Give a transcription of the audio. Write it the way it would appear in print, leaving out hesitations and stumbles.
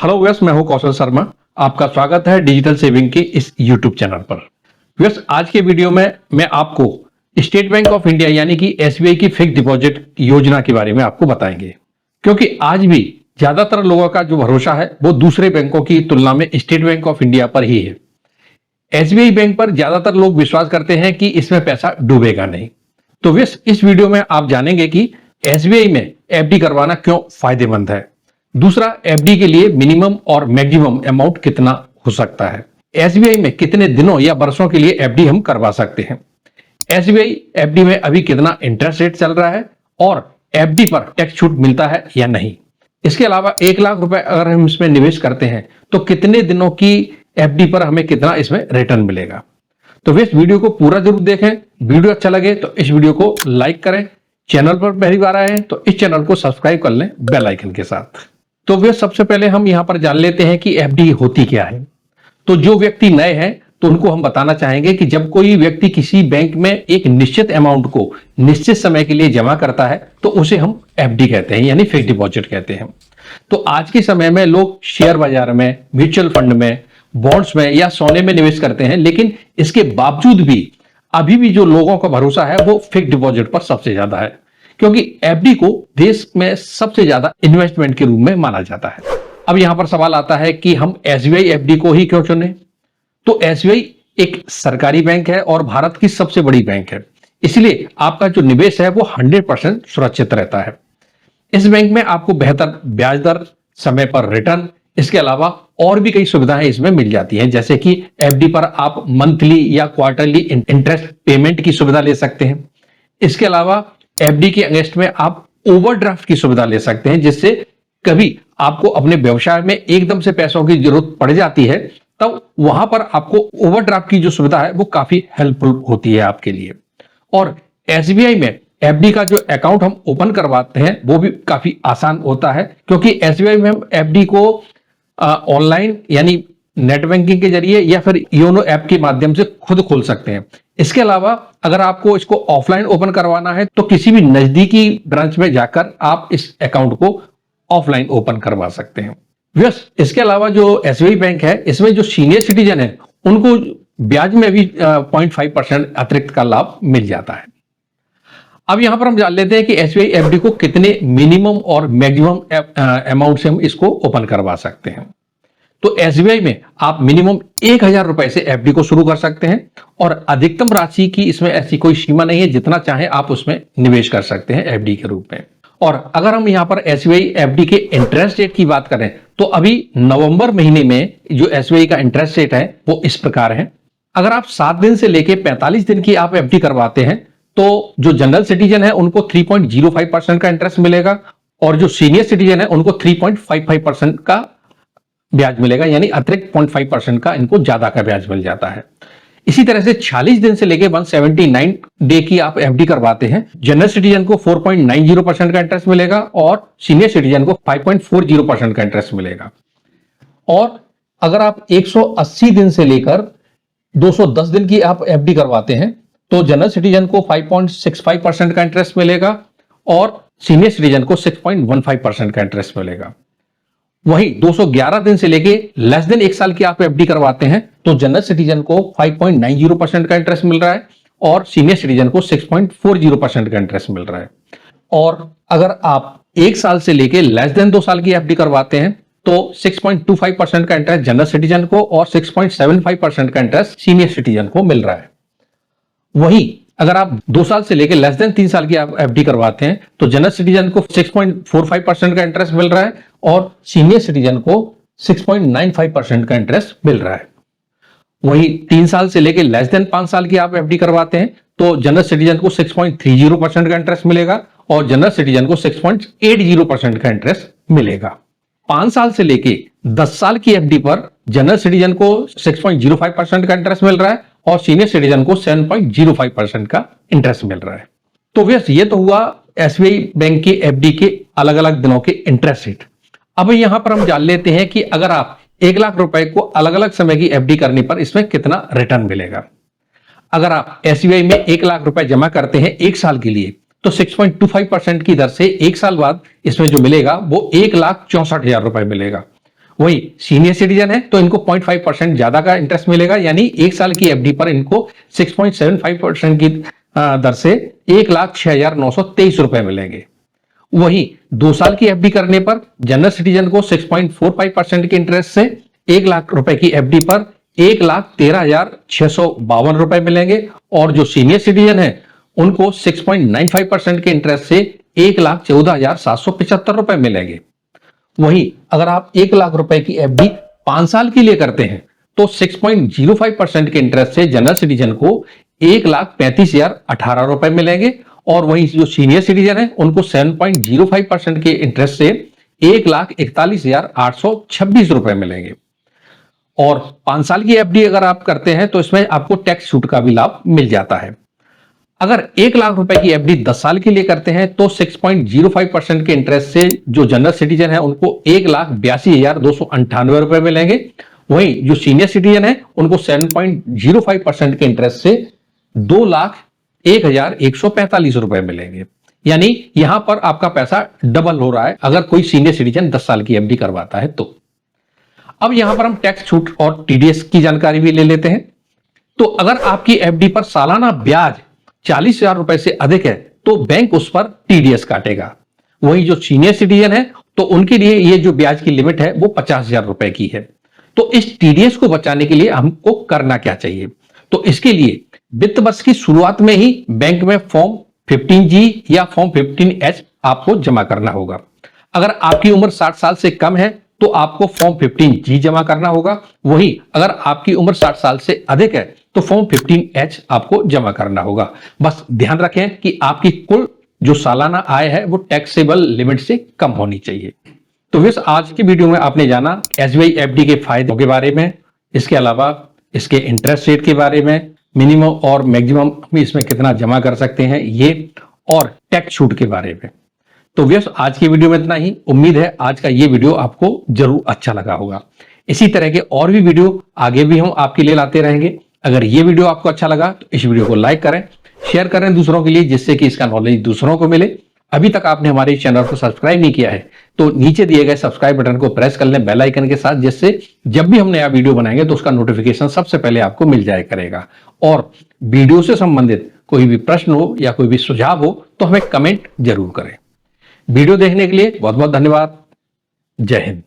Hello viewers, मैं हूं कौशल शर्मा। आपका स्वागत है डिजिटल सेविंग के इस यूट्यूब चैनल पर। व्यूअर्स, आज के वीडियो में मैं आपको स्टेट बैंक ऑफ इंडिया यानी कि एसबीआई की फिक्स डिपॉजिट योजना के बारे में आपको बताएंगे, क्योंकि आज भी ज्यादातर लोगों का जो भरोसा है वो दूसरे बैंकों की तुलना में स्टेट बैंक ऑफ इंडिया पर ही है। एसबीआई बैंक पर ज्यादातर लोग विश्वास करते हैं कि इसमें पैसा डूबेगा नहीं। तो व्यूअर्स, इस वीडियो में आप जानेंगे कि एसबीआई में एफडी करवाना क्यों फायदेमंद है। दूसरा, एफडी के लिए मिनिमम और मैक्सिमम अमाउंट कितना हो सकता है। एसबीआई में कितने दिनों या वर्षों के लिए एफडी हम करवा सकते हैं। एसबीआई एफडी में अभी कितना इंटरेस्ट रेट चल रहा है और एफडी पर टैक्स छूट मिलता है या नहीं। इसके अलावा 1 लाख रुपए अगर हम इसमें निवेश करते हैं तो कितने दिनों की एफडी पर हमें कितना इसमें रिटर्न मिलेगा। तो इस वीडियो को पूरा जरूर देखें। वीडियो अच्छा लगे तो इस वीडियो को लाइक करें। चैनल पर पहली बार आए हैं तो इस चैनल को सब्सक्राइब कर लें बेल आइकन के साथ। तो वे सबसे पहले हम यहां पर जान लेते हैं कि एफडी होती क्या है। तो जो व्यक्ति नए हैं तो उनको हम बताना चाहेंगे कि जब कोई व्यक्ति किसी बैंक में एक निश्चित अमाउंट को निश्चित समय के लिए जमा करता है तो उसे हम एफडी कहते हैं, यानी फिक्स डिपॉजिट कहते हैं। तो आज के समय में लोग शेयर बाजार में, म्यूचुअल फंड में, बॉन्ड्स में या सोने में निवेश करते हैं, लेकिन इसके बावजूद भी अभी भी जो लोगों का भरोसा है वो फिक्स डिपॉजिट पर सबसे ज्यादा है, क्योंकि एफडी को देश में सबसे ज्यादा इन्वेस्टमेंट के रूप में माना जाता है। अब यहां पर सवाल आता है कि हम एसबीआई एफडी को ही क्यों चुने। तो एसबीआई एक सरकारी बैंक है और भारत की सबसे बड़ी बैंक है, इसलिए आपका जो निवेश है वो 100% सुरक्षित रहता है। इस बैंक में आपको बेहतर ब्याज दर, समय पर रिटर्न, इसके अलावा और भी कई सुविधाएं इसमें मिल जाती हैं, जैसे कि एफडी पर आप मंथली या क्वार्टरली इंटरेस्ट पेमेंट की सुविधा ले सकते हैं। इसके अलावा एफडी के अगेंस्ट में आप ओवरड्राफ्ट की सुविधा ले सकते हैं, जिससे कभी आपको अपने व्यवसाय में एकदम से पैसों की जरूरत पड़ जाती है, तब वहां पर आपको ओवरड्राफ्ट की जो सुविधा है वो काफी हेल्पफुल होती है आपके लिए। और एसबीआई में एफडी का जो अकाउंट हम ओपन करवाते हैं वो भी काफी आसान होता है, क्योंकि एसबीआई में हम एफडी को ऑनलाइन यानी नेट बैंकिंग के जरिए या फिर योनो ऐप के माध्यम से खुद खोल सकते हैं। इसके अलावा अगर आपको इसको ऑफलाइन ओपन करवाना है तो किसी भी नजदीकी ब्रांच में जाकर आप इस अकाउंट को ऑफलाइन ओपन करवा सकते हैं। यस, इसके अलावा जो एसबीआई बैंक है इसमें जो सीनियर सिटीजन है उनको ब्याज में भी 0.5% अतिरिक्त का लाभ मिल जाता है। अब यहां पर हम जान लेते हैं कि एसबीआई एफडी को कितने मिनिमम और मैक्सिमम अमाउंट से हम इसको ओपन करवा सकते हैं। तो एसबीआई में आप मिनिमम 1000 रुपए से एफडी को शुरू कर सकते हैं और अधिकतम राशि की इसमें ऐसी कोई सीमा नहीं है, जितना चाहे आप उसमें निवेश कर सकते हैं एफडी के रूप में। और अगर हम यहां पर एसबीआई एफडी के इंटरेस्ट रेट की बात करें तो अभी नवंबर महीने में जो एसबीआई का इंटरेस्ट रेट है वो इस प्रकार है। अगर आप 7 दिन से लेकर 45 दिन की आप एफडी करवाते हैं तो जो जनरल सिटीजन है उनको 3.05% का इंटरेस्ट मिलेगा और जो सीनियर सिटीजन है उनको 3.55% का ब्याज मिलेगा, यानी अतिरिक्त 0.5% का इनको ज्यादा का ब्याज मिल जाता है। इसी तरह से 46 दिन से लेके 179 डे की आप एफडी करवाते हैं, जनरल सिटीजन को 4.90% का इंटरेस्ट मिलेगा और सीनियर सिटीजन को 5.40% का इंटरेस्ट मिलेगा। और अगर आप 180 दिन से लेकर 210 दिन की आप एफडी करवाते हैं तो जनरल सिटीजन को 5.65% का इंटरेस्ट मिलेगा और सीनियर सिटीजन को 6.15% का इंटरेस्ट मिलेगा। वहीं 211 दिन से लेके लेस देन 1 साल की आप एफडी करवाते हैं तो जनरल सिटीजन को 5.90% का इंटरेस्ट मिल रहा है और सीनियर सिटीजन को 6.40% का इंटरेस्ट मिल रहा है। और अगर आप 1 साल से लेके लेस देन 2 साल की एफडी करवाते हैं तो 6.25% का इंटरेस्ट जनरल सिटीजन को और 6.75% का इंटरेस्ट सीनियर सिटीजन को मिल रहा है। वहीं अगर आप 2 साल से लेकर लेस देन 3 साल की आप एफडी करवाते हैं तो जनरल सिटीजन को 6.45% का इंटरेस्ट मिल रहा है और सीनियर सिटीजन को 6.95% का इंटरेस्ट मिल रहा है। वहीं 3 साल से लेकर लेस देन 5 साल की आप एफडी करवाते हैं तो जनरल सिटीजन को 6.30% का इंटरेस्ट मिलेगा और जनरल सिटीजन को 6.80% का इंटरेस्ट मिलेगा। 5 साल से लेके 10 साल की एफडी पर जनरल सिटीजन को 6.05% का इंटरेस्ट मिल रहा है और सीनियर सिटीजन को 7.05% का इंटरेस्ट मिल रहा है। तो व्यस ये तो हुआ एसबीआई बैंक के एफडी के अलग अलग दिनों के इंटरेस्ट रेट। अब यहां पर हम जान लेते हैं कि अगर आप 1 लाख रुपए को अलग अलग समय की एफडी करने पर इसमें कितना रिटर्न मिलेगा। अगर आप एसबीआई में 1 लाख रुपए जमा करते हैं 1 साल के लिए तो 6.25% की दर से 1 साल बाद इसमें जो मिलेगा वो 1,64,000 रुपए मिलेगा। वही सीनियर सिटीजन है तो इनको 0.5% ज्यादा का इंटरेस्ट मिलेगा, यानी 1 साल की एफडी पर इनको 6.75% की दर से 1,06,923 रुपए मिलेंगे। वही 2 साल की एफडी करने पर जनरल सिटीजन को 6.45% के इंटरेस्ट से 1 लाख रुपए की एफडी पर 1,13,652 रुपए मिलेंगे, और जो सीनियर सिटीजन है उनको 6.95% के इंटरेस्ट से 1,14,775 रुपए मिलेंगे। वहीं अगर आप 1 लाख रुपए की एफडी 5 साल के लिए करते हैं तो 6.05% के इंटरेस्ट से जनरल सिटीजन को 1,35,018 रुपए मिलेंगे, और वहीं जो सीनियर सिटीजन है उनको 7.05% के इंटरेस्ट से 1,41,826 रुपए मिलेंगे। और 5 साल की एफडी अगर आप करते हैं तो इसमें आपको टैक्स छूट का भी लाभ मिल जाता है। अगर 1 लाख रुपए की एफडी 10 साल के लिए करते हैं तो 6.05% के इंटरेस्ट से जो जनरल सिटीजन है उनको 1,82,298 रुपए मिलेंगे। वहीं जो सीनियर सिटीजन है उनको 7.05% के इंटरेस्ट से 2,01,145 रुपए मिलेंगे। यानी यहां पर आपका पैसा डबल हो रहा है अगर कोई सीनियर सिटीजन 10 साल की एफडी करवाता है तो। अब यहां पर हम टैक्स छूट और टीडीएस की जानकारी भी ले लेते हैं। तो अगर आपकी एफडी पर सालाना ब्याज 40,000 रुपए से अधिक है तो बैंक उस पर टीडीएस काटेगा। वहीं जो सीनियर सिटीजन है तो उनके लिए ये जो ब्याज की लिमिट है वो 50,000 रुपए की है। तो इस टीडीएस को बचाने के लिए हमको करना क्या चाहिए? तो इसके लिए वित्त वर्ष की शुरुआत में ही बैंक में फॉर्म 15G या फॉर्म 15H आपको जमा करना होगा। अगर आपकी उम्र 60 साल से कम है तो आपको फॉर्म 15G जमा करना होगा। वहीं अगर आपकी उम्र 60 साल से अधिक है तो फॉर्म 15H आपको जमा करना होगा। बस ध्यान रखें कि आपकी कुल जो सालाना आय है वो टैक्सेबल लिमिट से कम होनी चाहिए। तो वैस आज की वीडियो में आपने जाना एसबीआई एफडी के फायदों के बारे में, इसके अलावा इसके इंटरेस्ट रेट के बारे में, मिनिमम और मैक्सिमम इसमें कितना जमा कर सकते हैं ये, और टैक्स छूट के बारे में। तो व्यस आज की वीडियो में इतना ही। उम्मीद है आज का ये वीडियो आपको जरूर अच्छा लगा होगा। इसी तरह के और भी वीडियो आगे भी हम आपके लिए लाते रहेंगे। अगर ये वीडियो आपको अच्छा लगा तो इस वीडियो को लाइक करें, शेयर करें दूसरों के लिए, जिससे कि इसका नॉलेज दूसरों को मिले। अभी तक आपने हमारे चैनल को सब्सक्राइब नहीं किया है तो नीचे दिए गए सब्सक्राइब बटन को प्रेस कर लें बेल आइकन के साथ, जिससे जब भी हम नया वीडियो बनाएंगे तो उसका नोटिफिकेशन सबसे पहले आपको मिल जाया करेगा। और वीडियो से संबंधित कोई भी प्रश्न हो या कोई भी सुझाव हो तो हमें कमेंट जरूर करें। वीडियो देखने के लिए बहुत बहुत धन्यवाद। जय हिंद।